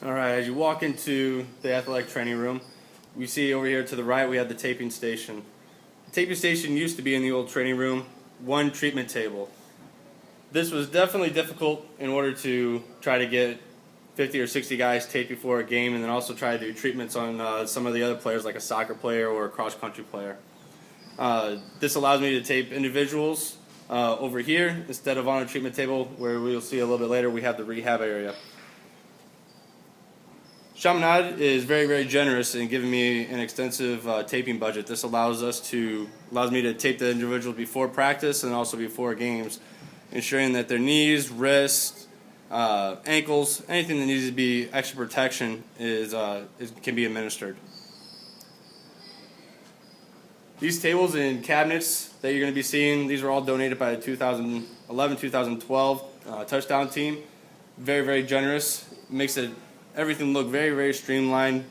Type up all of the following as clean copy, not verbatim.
Alright, as you walk into the athletic training room, we see over here to the right we have the taping station. The taping station used to be in the old training room, one treatment table. This was definitely difficult in order to try to get 50 or 60 guys taped before a game and then also try to do treatments on some of the other players like a soccer player or a cross-country player. This allows me to tape individuals over here instead of on a treatment table where we'll see a little bit later we have the rehab area. Chaminade is very, very generous in giving me an extensive taping budget. This allows me to tape the individuals before practice and also before games, ensuring that their knees, wrists, ankles, anything that needs to be extra protection can be administered. These tables and cabinets that you're going to be seeing, these were all donated by the 2011-2012 touchdown team. Very, very generous. Makes everything look very, very streamlined.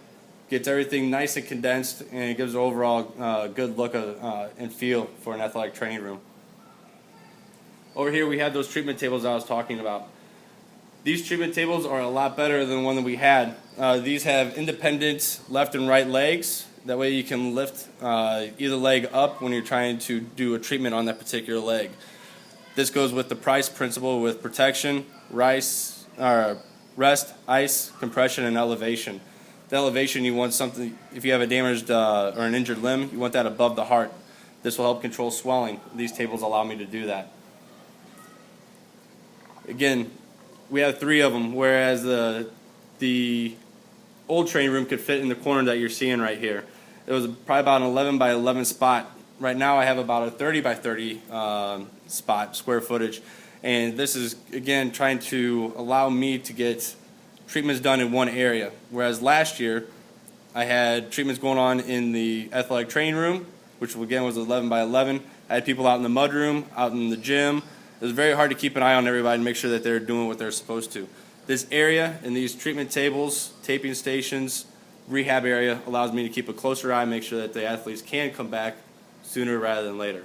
Gets everything nice and condensed, and it gives an overall good look and feel for an athletic training room. Over here we have those treatment tables I was talking about. These treatment tables are a lot better than the one that we had. These have independent left and right legs. That way you can lift either leg up when you're trying to do a treatment on that particular leg. This goes with the Price principle with protection, rest, ice, compression, and elevation. The elevation, you want something, if you have a damaged or an injured limb, you want that above the heart. This will help control swelling. These tables allow me to do that. Again, we have 3 of them, whereas the old training room could fit in the corner that you're seeing right here. It was probably about an 11 by 11 spot. Right now I have about a 30 by 30 spot, square footage. And this is, again, trying to allow me to get treatments done in one area. Whereas last year, I had treatments going on in the athletic training room, which again was 11 by 11. I had people out in the mud room, out in the gym. It was very hard to keep an eye on everybody and make sure that they're doing what they're supposed to. This area and these treatment tables, taping stations, rehab area allows me to keep a closer eye and make sure that the athletes can come back sooner rather than later.